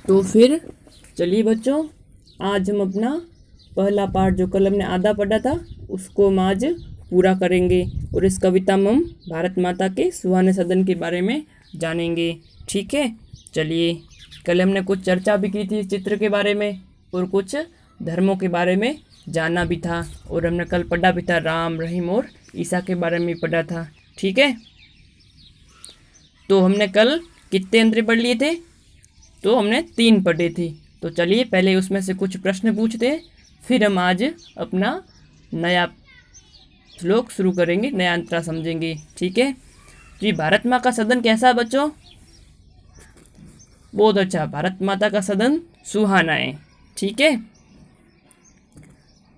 तो फिर चलिए बच्चों, आज हम अपना पहला पाठ जो कल हमने आधा पढ़ा था उसको हम आज पूरा करेंगे और इस कविता में हम भारत माता के सुहाने सदन के बारे में जानेंगे। ठीक है, चलिए। कल हमने कुछ चर्चा भी की थी इस चित्र के बारे में और कुछ धर्मों के बारे में जाना भी था, और हमने कल पढ़ा भी था राम, रहीम और ईसा के बारे में पढ़ा था। ठीक है, तो हमने कल कितने अंतरे पढ़ लिए थे? तो हमने 3 पढ़े थे। तो चलिए पहले उसमें से कुछ प्रश्न पूछते हैं, फिर हम आज अपना नया श्लोक शुरू करेंगे, नया अंतरा समझेंगे। ठीक है जी। भारत माँ का सदन कैसा है बच्चों? बहुत अच्छा, भारत माता का सदन सुहाना है। ठीक है,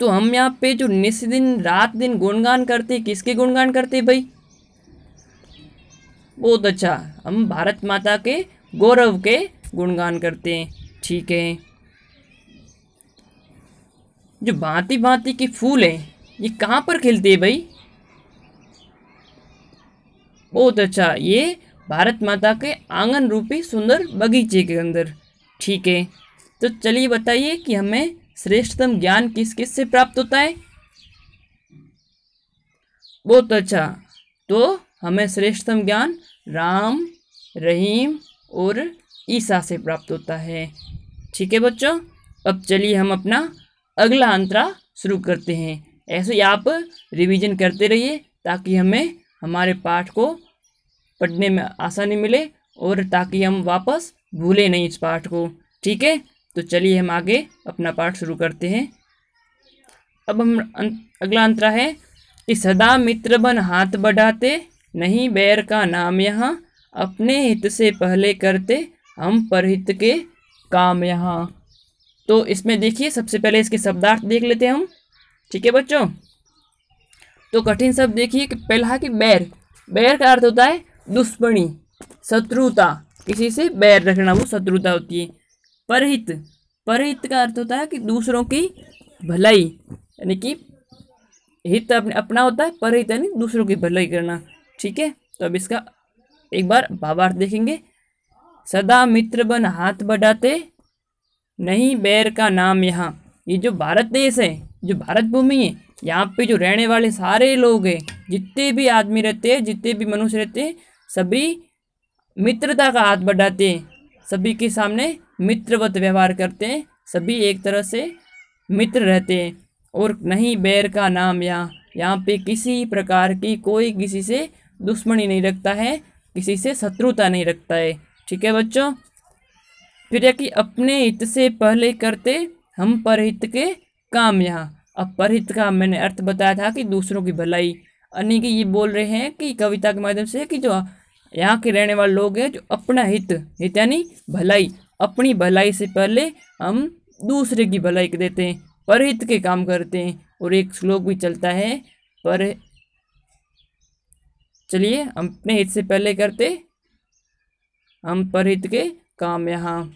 तो हम यहाँ पे जो निस दिन रात दिन गुणगान करते, किसके गुणगान करते भाई? बहुत अच्छा, हम भारत माता के गौरव के गुणगान करते हैं। ठीक है, जो भांति भांति के फूल हैं ये कहाँ पर खिलते हैं भाई? बहुत अच्छा, ये भारत माता के आंगन रूपी सुंदर बगीचे के अंदर। ठीक है, तो चलिए बताइए कि हमें श्रेष्ठतम ज्ञान किस किस से प्राप्त होता है? बहुत अच्छा, तो हमें श्रेष्ठतम ज्ञान राम, रहीम और ईसा से प्राप्त होता है। ठीक है बच्चों, अब चलिए हम अपना अगला अंतरा शुरू करते हैं। ऐसे ही आप रिवीजन करते रहिए ताकि हमें हमारे पाठ को पढ़ने में आसानी मिले और ताकि हम वापस भूलें नहीं इस पाठ को। ठीक है, तो चलिए हम आगे अपना पाठ शुरू करते हैं। अब हम अगला अंतरा है कि सदा मित्र बन हाथ बढ़ाते, नहीं बैर का नाम यहाँ, अपने हित से पहले करते, हम परहित के काम यहाँ। तो इसमें देखिए, सबसे पहले इसके शब्दार्थ देख लेते हैं हम। ठीक है बच्चों, तो कठिन शब्द देखिए कि पहला है कि बैर। बैर का अर्थ होता है दुश्मनी, शत्रुता, किसी से बैर रखना, वो शत्रुता होती है। परहित, परहित का अर्थ होता है कि दूसरों की भलाई, यानी कि हित अपना होता है, परहित यानी दूसरों की भलाई करना। ठीक है, तो अब इसका एक बार भावार्थ देखेंगे। सदा मित्र बन हाथ बढ़ाते, नहीं बैर का नाम यहाँ। ये जो भारत देश है, जो भारत भूमि है, यहाँ पे जो रहने वाले सारे लोग हैं, जितने भी आदमी रहते हैं, जितने भी मनुष्य रहते हैं, सभी मित्रता का हाथ बढ़ाते हैं, सभी के सामने मित्रवत व्यवहार करते हैं, सभी एक तरह से मित्र रहते हैं। और नहीं बैर का नाम यहाँ, यहाँ पे किसी प्रकार की कोई किसी से दुश्मनी नहीं रखता है, किसी से शत्रुता नहीं रखता है। ठीक है बच्चों, फिर है कि अपने हित से पहले करते, हम परहित के काम यहाँ। अब परहित का मैंने अर्थ बताया था कि दूसरों की भलाई, यानी कि ये बोल रहे हैं कि कविता के माध्यम से कि जो यहाँ के रहने वाले लोग हैं, जो अपना हित, हित यानी भलाई, अपनी भलाई से पहले हम दूसरे की भलाई देते हैं, परहित के काम करते हैं। और एक श्लोक भी चलता है, पर चलिए हम अपने हित से पहले करते, हम परहित के काम यहाँ।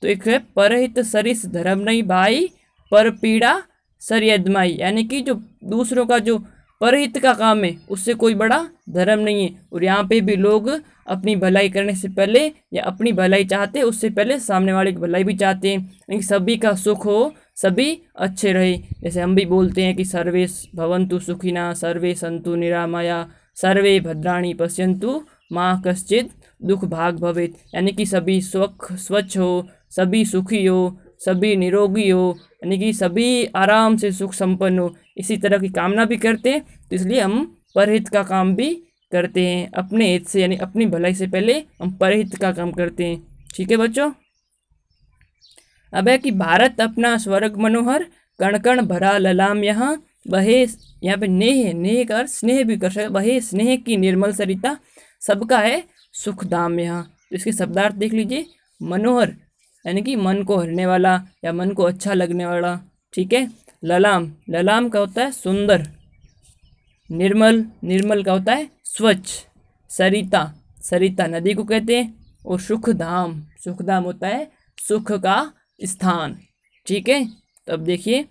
तो एक है परहित सरिस धर्म नहीं भाई, पर पीड़ा सर यदमाई, यानी कि जो दूसरों का जो परहित का काम है उससे कोई बड़ा धर्म नहीं है। और यहाँ पे भी लोग अपनी भलाई करने से पहले या अपनी भलाई चाहते हैं उससे पहले सामने वाले की भलाई भी चाहते हैं, यानी सभी का सुख हो, सभी अच्छे रहे। जैसे हम भी बोलते हैं कि सर्वे भवन्तु सुखिनः, सर्वे सन्तु निरामया, सर्वे भद्राणि पश्यन्तु माँ कश्चित् दुख भाग भवेत्, यानी कि सभी स्वच्छ हो, सभी सुखी हो, सभी निरोगी हो, यानी कि सभी आराम से सुख संपन्न हो, इसी तरह की कामना भी करते हैं। तो इसलिए हम परहित का काम भी करते हैं, अपने हित से यानी अपनी भलाई से पहले हम परहित का काम करते हैं। ठीक है बच्चों, अब है कि भारत अपना स्वर्ग मनोहर, कण कण भरा ललाम यहाँ, बहे, यहाँ पे नेह, नेह का स्नेह भी कर सकते, बहे स्नेह की निर्मल सरिता, सबका है सुखधाम यहाँ। तो इसके शब्दार्थ देख लीजिए। मनोहर यानी कि मन को हरने वाला या मन को अच्छा लगने वाला। ठीक है, ललाम, ललाम का होता है सुंदर, निर्मल, निर्मल का होता है स्वच्छ, सरिता, सरिता नदी को कहते हैं, और सुखधाम, सुखधाम होता है सुख का स्थान। ठीक है, तो अब देखिए,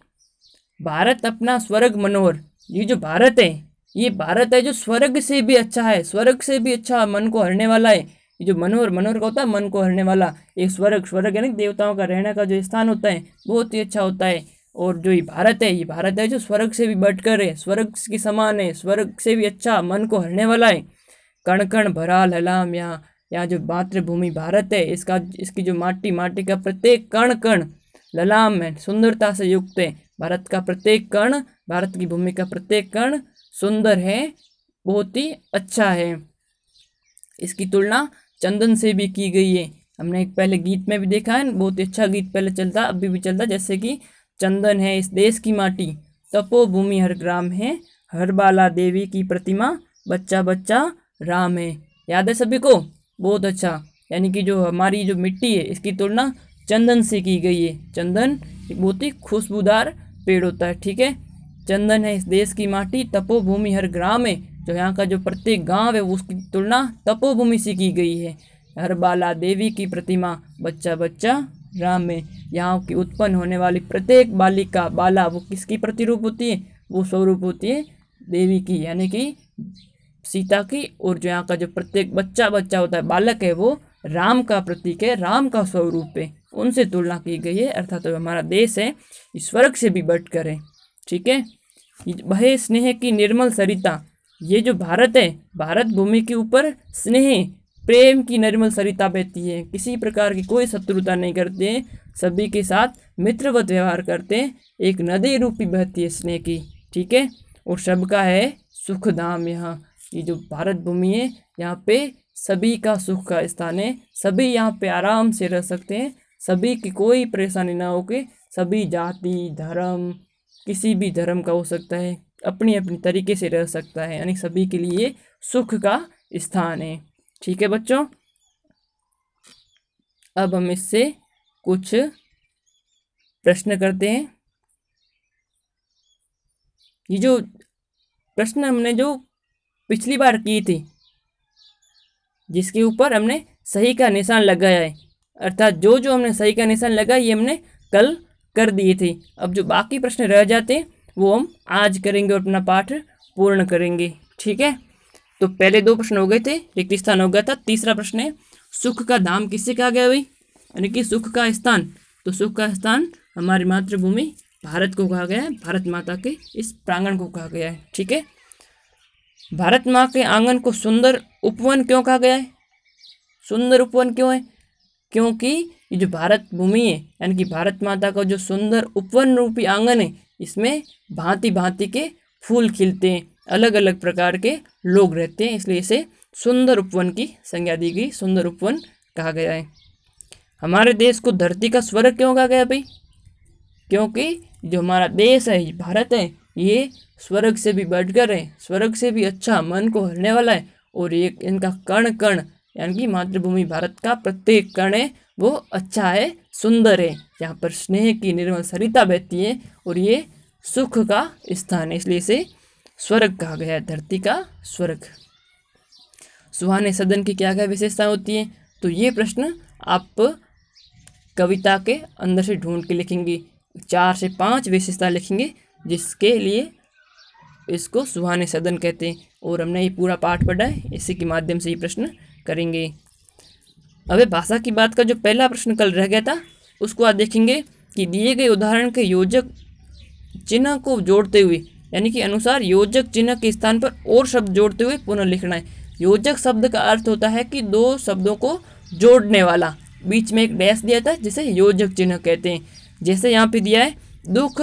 भारत अपना स्वर्ग मनोहर, ये जो भारत है, ये भारत है जो स्वर्ग से भी अच्छा है, स्वर्ग से भी अच्छा मन को हरने वाला है। ये जो मनोहर, मनोहर का होता है मन को हरने वाला। एक स्वर्ग, स्वर्ग यानी देवताओं का रहने का जो स्थान होता है बहुत ही अच्छा होता है। और जो ये भारत है जो स्वर्ग से भी बढ़कर है, स्वर्ग के समान है, स्वर्ग से भी अच्छा, मन को हरने वाला है। कण कण भरा ललाम, यहाँ जो मातृभूमि भारत है इसकी जो माटी का प्रत्येक कण कण ललाम है, सुंदरता से युक्त है। भारत का प्रत्येक कण, भारत की भूमि का प्रत्येक कण सुंदर है, बहुत ही अच्छा है। इसकी तुलना चंदन से भी की गई है। हमने एक पहले गीत में भी देखा है, बहुत ही अच्छा गीत पहले चलता, अभी भी चलता, जैसे कि चंदन है इस देश की माटी, तपोभूमि हर ग्राम है, हर बाला देवी की प्रतिमा, बच्चा बच्चा राम है। याद है सभी को? बहुत अच्छा। यानी कि जो हमारी जो मिट्टी है इसकी तुलना चंदन से की गई है। चंदन एक बहुत ही खुशबूदार पेड़ होता है, ठीक है। चंदन है इस देश की माटी, तपोभूमि हर ग्राम है, जो यहाँ का जो प्रत्येक गांव है उसकी तुलना तपोभूमि से की गई है। हर बाला देवी की प्रतिमा, बच्चा बच्चा राम में, यहाँ की उत्पन्न होने वाली प्रत्येक बालिका, बाला वो किसकी प्रतिरूप होती है? वो स्वरूप होती है देवी की, यानी कि सीता की। और जो यहाँ का जो प्रत्येक बच्चा बच्चा होता है, बालक है, वो राम का प्रतीक है, राम का स्वरूप है, उनसे तुलना की गई है। अर्थात तो हमारा देश है इस स्वर्ग से भी बढ़कर है, ठीक है। बहे स्नेह की निर्मल सरिता, ये जो भारत है, भारत भूमि के ऊपर स्नेह प्रेम की निर्मल सरिता बहती है। किसी प्रकार की कोई शत्रुता नहीं करते हैं, सभी के साथ मित्रवत व्यवहार करते हैं। एक नदी रूपी बहती है स्नेह की, ठीक है। और सबका है सुख धाम। यहाँ ये जो भारत भूमि है, यहाँ पे सभी का सुख का स्थान है, सभी यहाँ पे आराम से रह सकते हैं, सभी की कोई परेशानी ना हो के, सभी जाति धर्म किसी भी धर्म का हो सकता है, अपनी अपनी तरीके से रह सकता है, यानी सभी के लिए सुख का स्थान है, ठीक है बच्चों। अब हम इससे कुछ प्रश्न करते हैं। ये जो प्रश्न हमने जो पिछली बार की थी, जिसके ऊपर हमने सही का निशान लगाया है, अर्थात जो जो हमने सही का निशान लगाया ये हमने कल कर दिए थे। अब जो बाकी प्रश्न रह जाते हैं वो हम आज करेंगे और अपना पाठ पूर्ण करेंगे, ठीक है। तो पहले 2 प्रश्न हो गए थे, रिक्त स्थान हो गया था। तीसरा प्रश्न है सुख का धाम किसे कहा गया भाई? यानी कि सुख का स्थान, तो सुख का स्थान हमारी मातृभूमि भारत को कहा गया है, भारत माता के इस प्रांगण को कहा गया है, ठीक है। भारत माँ के आंगन को सुंदर उपवन क्यों कहा गया है? सुंदर उपवन क्यों है? क्योंकि ये जो भारत भूमि है, यानी कि भारत माता का जो सुंदर उपवन रूपी आंगन है, इसमें भांति भांति के फूल खिलते हैं, अलग अलग प्रकार के लोग रहते हैं, इसलिए इसे सुंदर उपवन की संज्ञा दी गई, सुंदर उपवन कहा गया है। हमारे देश को धरती का स्वर्ग क्यों कहा गया भाई? क्योंकि जो हमारा देश है, भारत है, ये स्वर्ग से भी बढ़कर है, स्वर्ग से भी अच्छा, मन को हरने वाला है। और ये इनका कण कण, यानी कि मातृभूमि भारत का प्रत्येक कण है वो अच्छा है, सुंदर है, यहाँ पर स्नेह की निर्मल सरिता बहती है और ये सुख का स्थान है, इसलिए इसे स्वर्ग कहा गया है, धरती का स्वर्ग। सुहाने सदन की क्या क्या विशेषता होती है? तो ये प्रश्न आप कविता के अंदर से ढूंढ के लिखेंगे, 4 से 5 विशेषता लिखेंगे, जिसके लिए इसको सुहाने सदन कहते हैं। और हमने ये पूरा पाठ पढ़ा है, इसी के माध्यम से ये प्रश्न करेंगे। अब भाषा की बात का जो पहला प्रश्न कल रह गया था, उसको आज देखेंगे कि दिए गए उदाहरण के योजक चिन्ह को जोड़ते हुए, यानी कि अनुसार योजक चिन्ह के स्थान पर और शब्द जोड़ते हुए पुनः लिखना है। योजक शब्द का अर्थ होता है कि 2 शब्दों को जोड़ने वाला, बीच में एक डैश दिया था जिसे योजक चिन्ह कहते हैं। जैसे यहाँ पे दिया है दुख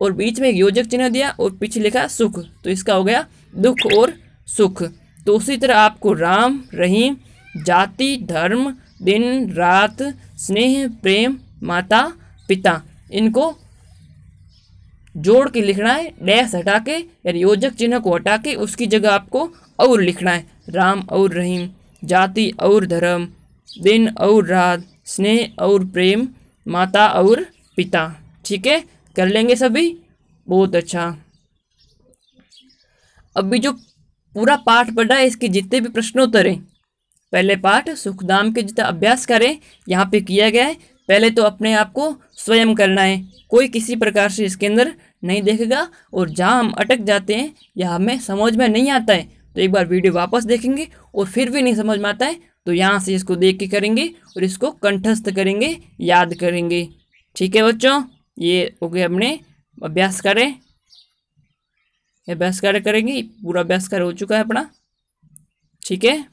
और बीच में एक योजक चिन्ह दिया और पीछे लिखा सुख, तो इसका हो गया दुख और सुख। तो उसी तरह आपको राम रहीम, जाति धर्म, दिन रात, स्नेह प्रेम, माता पिता, इनको जोड़ के लिखना है, डैश हटा के यानी योजक चिन्ह को हटा के उसकी जगह आपको और लिखना है, राम और रहीम, जाति और धर्म, दिन और रात, स्नेह और प्रेम, माता और पिता, ठीक है। कर लेंगे सभी? बहुत अच्छा। अभी जो पूरा पाठ पढ़ा है इसके जितने भी प्रश्नोत्तर हैं, पहले पाठ सुखधाम के जितना अभ्यास करें यहाँ पे किया गया है। पहले तो अपने आप को स्वयं करना है, कोई किसी प्रकार से इसके अंदर नहीं देखेगा। और जहाँ हम अटक जाते हैं या हमें समझ में नहीं आता है तो एक बार वीडियो वापस देखेंगे, और फिर भी नहीं समझ में आता है तो यहाँ से इसको देख के करेंगे और इसको कंठस्थ करेंगे, याद करेंगे। ठीक है बच्चों, ये हो गया अपने अभ्यास कार्य। अभ्यास कार्य करेंगे, पूरा अभ्यास कार्य हो चुका है अपना। ठीक है,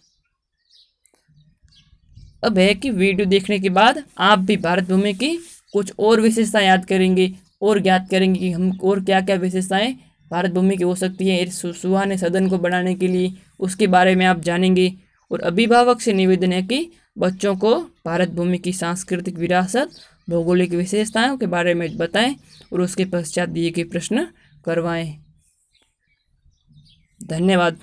अब है कि वीडियो देखने के बाद आप भी भारत भूमि की कुछ और विशेषताएं याद करेंगे और ज्ञात करेंगे कि हम और क्या क्या विशेषताएं भारत भूमि की हो सकती है। इस सुहाने सदन को बनाने के लिए उसके बारे में आप जानेंगे। और अभिभावक से निवेदन है कि बच्चों को भारत भूमि की सांस्कृतिक विरासत, भौगोलिक विशेषताओं के बारे में बताएं और उसके पश्चात दिए गए प्रश्न करवाएं। धन्यवाद।